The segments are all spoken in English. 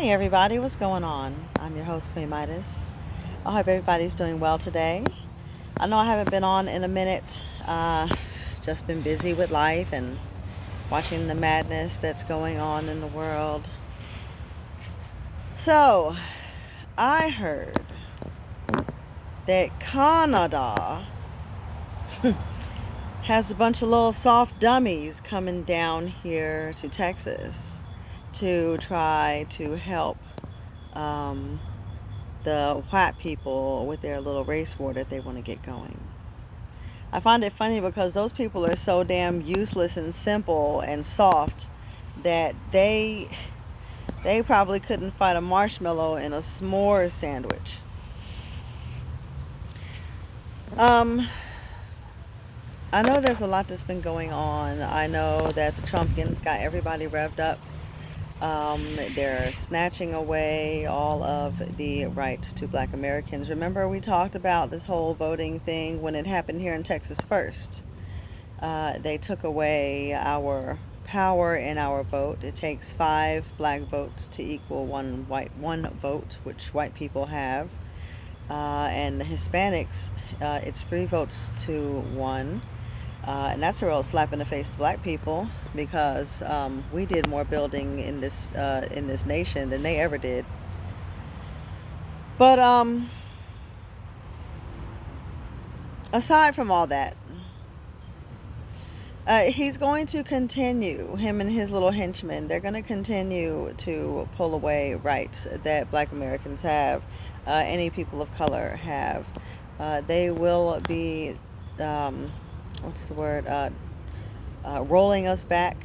Hey everybody, what's going on? I'm your host, Queen Midas. I hope everybody's doing well today. I know I haven't been on in a minute. Just been busy with life and watching the madness that's going on in the world. So, I heard that Canada has a bunch of little soft dummies coming down here to Texas to try to help um, the white people with their little race war that they want to get going. I find it funny because those people are so damn useless and simple and soft that they probably couldn't fight a marshmallow in a s'more sandwich. Um, I know there's a lot that's been going on. I know that the Trumpkins got everybody revved up. They're snatching away all of the rights to black Americans. Remember, we talked about this whole voting thing when it happened here in Texas first. They took away our power in our vote. It takes 5 black votes to equal one vote, which white people have. And the Hispanics, it's 3 votes to 1. And that's a real slap in the face to black people because we did more building in this nation than they ever did. But aside from all that, he's going to continue, him and his little henchmen, they're going to continue to pull away rights that black Americans have, any people of color have. They will be, what's the word, rolling us back.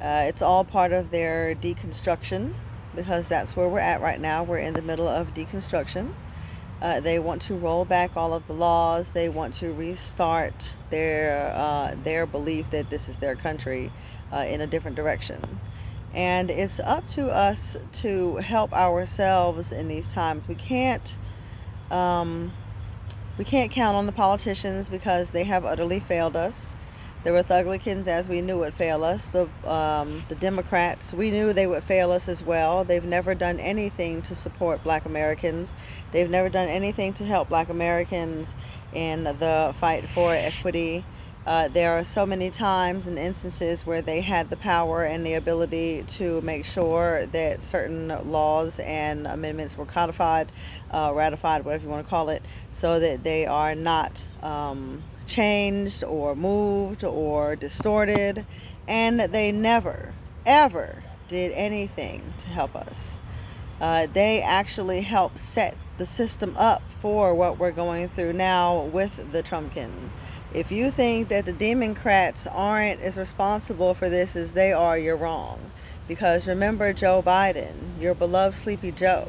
It's all part of their deconstruction because that's where we're at right now. We're in the middle of deconstruction. They want to roll back all of the laws. They want to restart their belief that this is their country in a different direction. And it's up to us to help ourselves in these times. We can't count on the politicians because they have utterly failed us. The Republicans, as we knew, would fail us. The Democrats, we knew they would fail us as well. They've never done anything to support black Americans. They've never done anything to help black Americans in the fight for equity. There are so many times and instances where they had the power and the ability to make sure that certain laws and amendments were codified, ratified, whatever you want to call it, so that they are not changed or moved or distorted. And they never, ever did anything to help us. They actually helped set the system up for what we're going through now with the Trumpkin. If you think that the Democrats aren't as responsible for this as they are, you're wrong. Because remember Joe Biden, your beloved Sleepy Joe.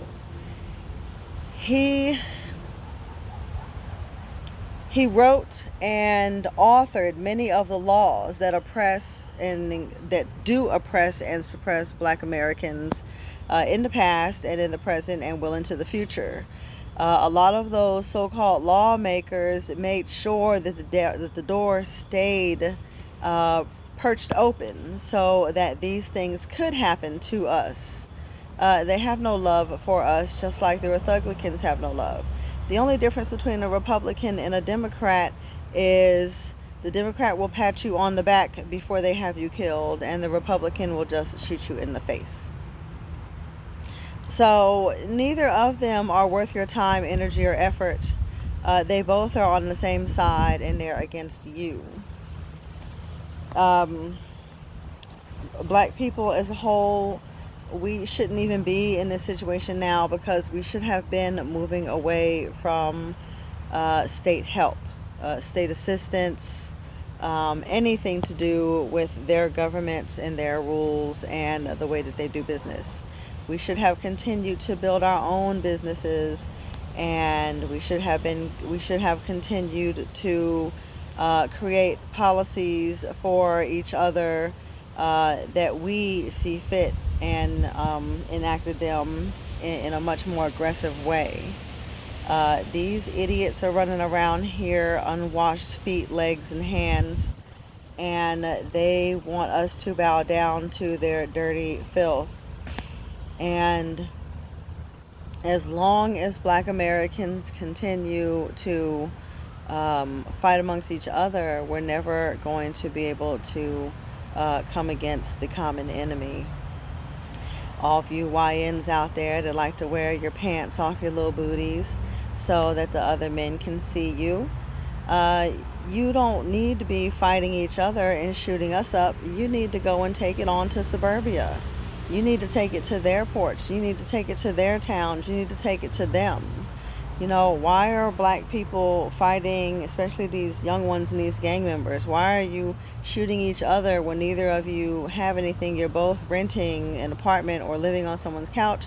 He wrote and authored many of the laws that oppress and that do oppress and suppress black Americans in the past and in the present and will into the future. A lot of those so-called lawmakers made sure that the door stayed perched open so that these things could happen to us. They have no love for us, just like the Republicans have no love. The only difference between a Republican and a Democrat is the Democrat will pat you on the back before they have you killed, and the Republican will just shoot you in the face. So neither of them are worth your time, energy, or effort. They both are on the same side, and they're against you. Black people as a whole, we shouldn't even be in this situation now because we should have been moving away from state help, state assistance, anything to do with their governments and their rules and the way that they do business. We should have continued to build our own businesses, and we should have continued to create policies for each other that we see fit and enacted them in a much more aggressive way. These idiots are running around here unwashed feet, legs, and hands, and they want us to bow down to their dirty filth. And as long as Black Americans continue to fight amongst each other, we're never going to be able to come against the common enemy. All of you YNs out there that like to wear your pants off your little booties so that the other men can see you, uh, you don't need to be fighting each other and shooting us up. You need to go and take it on to suburbia. You need to take it to their porch. You need to take it to their towns. You need to take it to them. You know, why are black people fighting, especially these young ones and these gang members? Why are you shooting each other when neither of you have anything? You're both renting an apartment or living on someone's couch.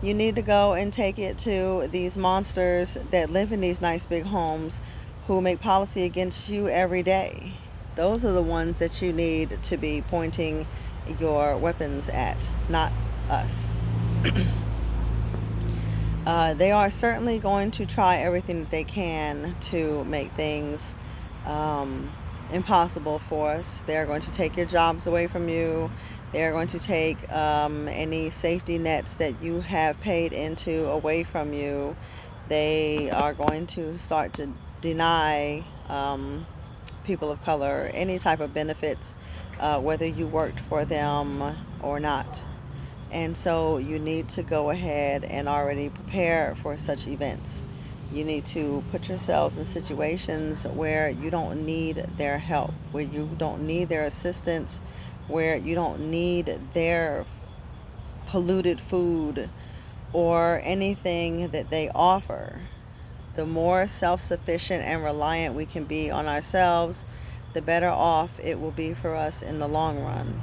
You need to go and take it to these monsters that live in these nice big homes who make policy against you every day. Those are the ones that you need to be pointing your weapons at, not us. They are certainly going to try everything that they can to make things impossible for us. They're going to take your jobs away from you. They're going to take any safety nets that you have paid into away from you. They are going to start to deny people of color any type of benefits, whether you worked for them or not. And so you need to go ahead and already prepare for such events. You need to put yourselves in situations where you don't need their help, where you don't need their assistance, where you don't need their polluted food or anything that they offer. The more self-sufficient and reliant we can be on ourselves, the better off it will be for us in the long run.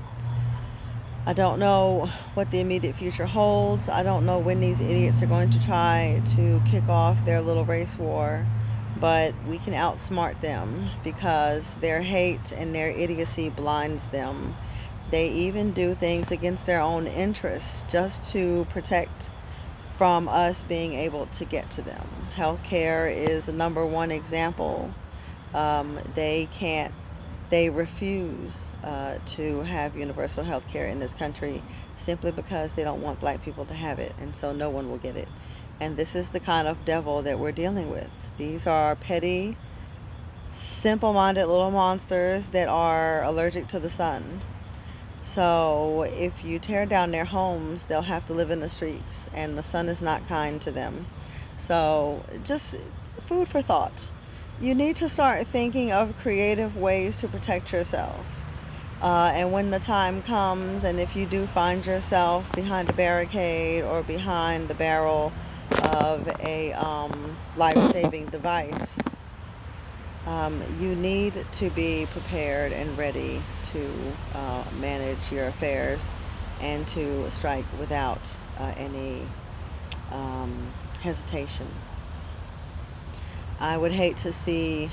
I don't know what the immediate future holds. I don't know when these idiots are going to try to kick off their little race war, but we can outsmart them because their hate and their idiocy blinds them. They even do things against their own interests just to protect from us being able to get to them. Healthcare is the number one example. They refuse to have universal health care in this country simply because they don't want black people to have it, and so no one will get it. And this is the kind of devil that we're dealing with. These are petty, simple-minded little monsters that are allergic to the sun. So if you tear down their homes, they'll have to live in the streets, and the sun is not kind to them. So just food for thought. You need to start thinking of creative ways to protect yourself. And when the time comes, and if you do find yourself behind a barricade or behind the barrel of a life-saving device, you need to be prepared and ready to manage your affairs and to strike without any hesitation. I would hate to see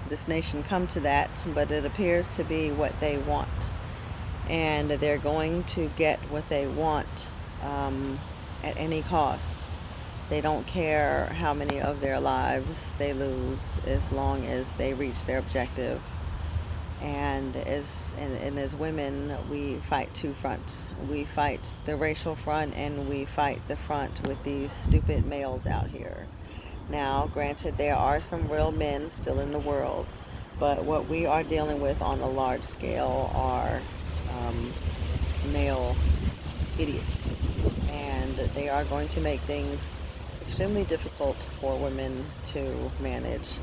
this nation come to that, but it appears to be what they want. And they're going to get what they want at any cost. They don't care how many of their lives they lose as long as they reach their objective. And as women, we fight two fronts. We fight the racial front, and we fight the front with these stupid males out here. Now, granted, there are some real men still in the world, but what we are dealing with on a large scale are male idiots. And they are going to make things extremely difficult for women to manage.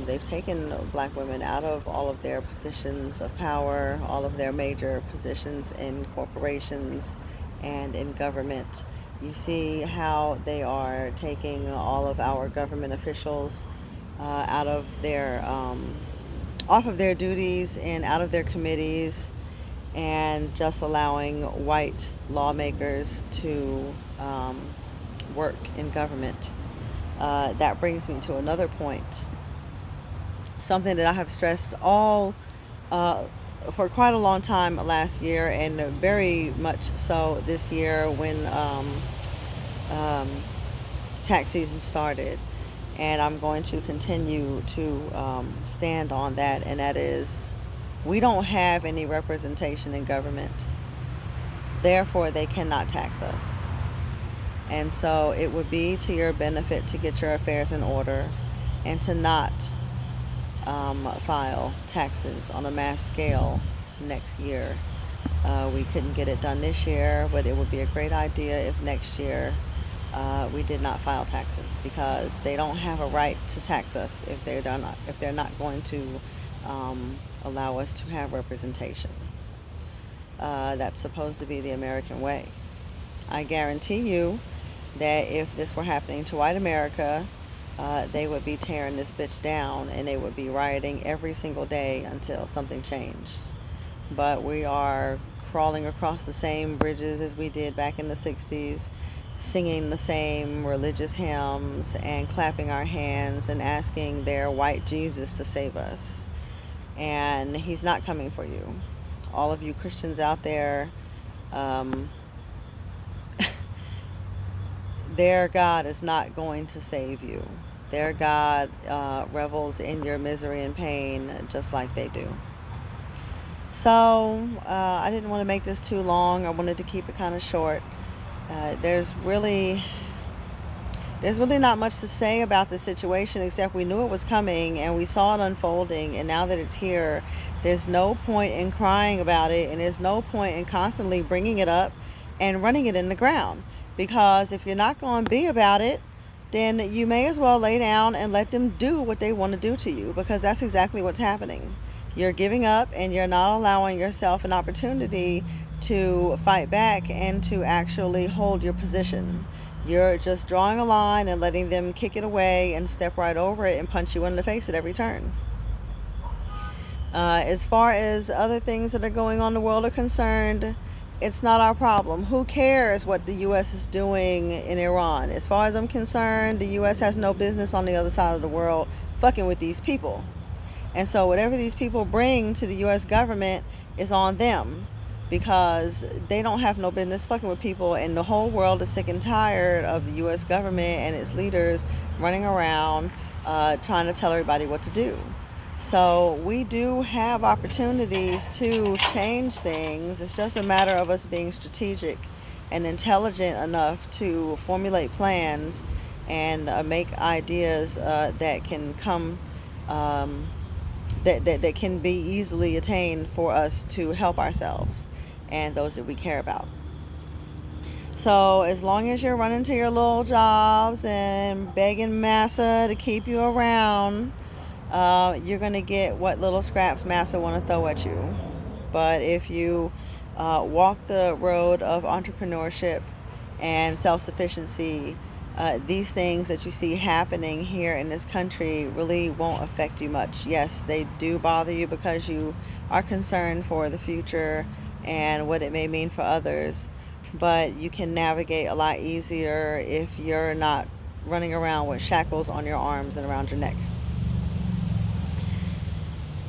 They've taken black women out of all of their positions of power, all of their major positions in corporations and in government. You see how they are taking all of our government officials out of their off of their duties and out of their committees, and just allowing white lawmakers to work in government. That brings me to another point. Something that I have stressed all for quite a long time last year, and very much so this year when tax season started. And I'm going to continue to stand on that, and that is we don't have any representation in government. Therefore, they cannot tax us. And so it would be to your benefit to get your affairs in order and to not file taxes on a mass scale next year. We couldn't get it done this year, but it would be a great idea if next year we did not file taxes, because they don't have a right to tax us if they're not going to allow us to have representation. That's supposed to be the American way. I guarantee you that if this were happening to white America, they would be tearing this bitch down and they would be rioting every single day until something changed. But we are crawling across the same bridges as we did back in the 60s, singing the same religious hymns and clapping our hands and asking their white Jesus to save us. And he's not coming for you. All of you Christians out there, their God is not going to save you. Their God revels in your misery and pain just like they do. So I didn't want to make this too long. I wanted to keep it kind of short. There's really not much to say about the situation, except we knew it was coming and we saw it unfolding, and now that it's here, there's no point in crying about it, and there's no point in constantly bringing it up and running it in the ground, because if you're not going to be about it, then you may as well lay down and let them do what they want to do to you, because that's exactly what's happening. You're giving up and you're not allowing yourself an opportunity to fight back and to actually hold your position. You're just drawing a line and letting them kick it away and step right over it and punch you in the face at every turn. As far as other things that are going on in the world are concerned, it's not our problem. Who cares what the U.S. is doing in Iran? As far as I'm concerned, the U.S. has no business on the other side of the world fucking with these people. And so whatever these people bring to the U.S. government is on them, because they don't have no business fucking with people, and the whole world is sick and tired of the U.S. government and its leaders running around trying to tell everybody what to do. So we do have opportunities to change things. It's just a matter of us being strategic and intelligent enough to formulate plans and make ideas that can come that can be easily attained for us to help ourselves and those that we care about. So as long as you're running to your little jobs and begging massa to keep you around, you're going to get what little scraps massa want to throw at you. But if you walk the road of entrepreneurship and self-sufficiency, these things that you see happening here in this country really won't affect you much. Yes, they do bother you because you are concerned for the future and what it may mean for others, but you can navigate a lot easier if you're not running around with shackles on your arms and around your neck.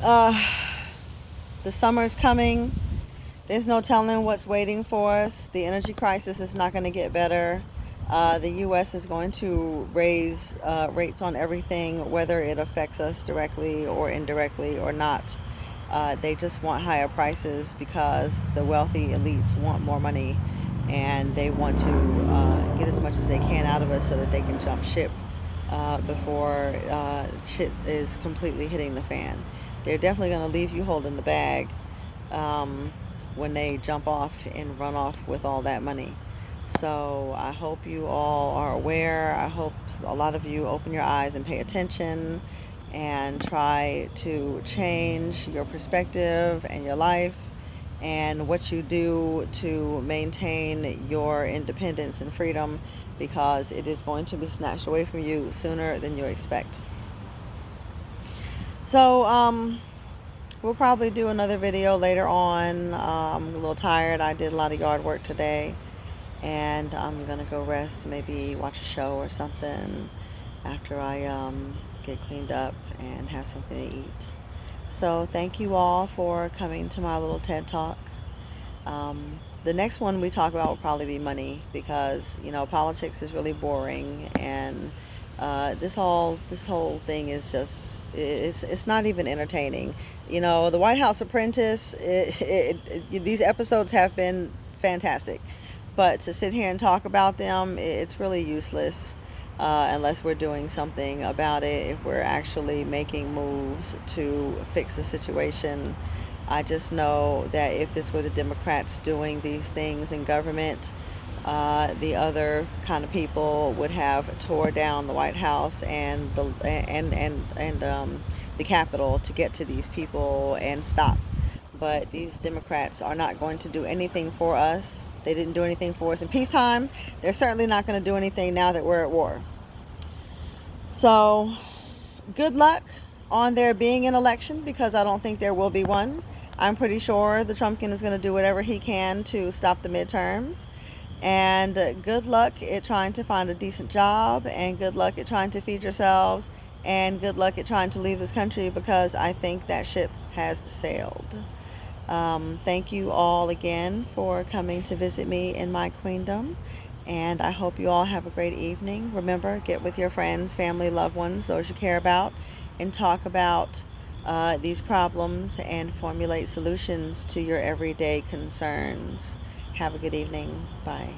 The summer's coming. There's no telling what's waiting for us. The energy crisis is not going to get better. The U.S. is going to raise rates on everything, whether it affects us directly or indirectly or not. They just want higher prices because the wealthy elites want more money, and they want to get as much as they can out of us so that they can jump ship before shit is completely hitting the fan. They're definitely going to leave you holding the bag when they jump off and run off with all that money. So I hope you all are aware. I hope a lot of you open your eyes and pay attention and try to change your perspective and your life and what you do to maintain your independence and freedom, because it is going to be snatched away from you sooner than you expect. So we'll probably do another video later on. I'm a little tired. I did a lot of yard work today, and I'm gonna go rest, maybe watch a show or something after I get cleaned up and have something to eat. So thank you all for coming to my little TED Talk. The next one we talk about will probably be money, because politics is really boring, and this whole thing is just it's not even entertaining. The White House Apprentice, these episodes have been fantastic. But to sit here and talk about them, it's really useless unless we're doing something about it. If we're actually making moves to fix the situation, I just know that if this were the Democrats doing these things in government, the other kind of people would have tore down the White House and the Capitol to get to these people and stop. But these Democrats are not going to do anything for us. They didn't do anything for us in peacetime. They're certainly not going to do anything now that we're at war. So, good luck on there being an election, because I don't think there will be one. I'm pretty sure the Trumpkin is going to do whatever he can to stop the midterms. And good luck at trying to find a decent job, and good luck at trying to feed yourselves, and good luck at trying to leave this country, because I think that ship has sailed. Thank you all again for coming to visit me in my queendom, and I hope you all have a great evening. Remember, get with your friends, family, loved ones, those you care about, and talk about these problems and formulate solutions to your everyday concerns. Have a good evening. Bye.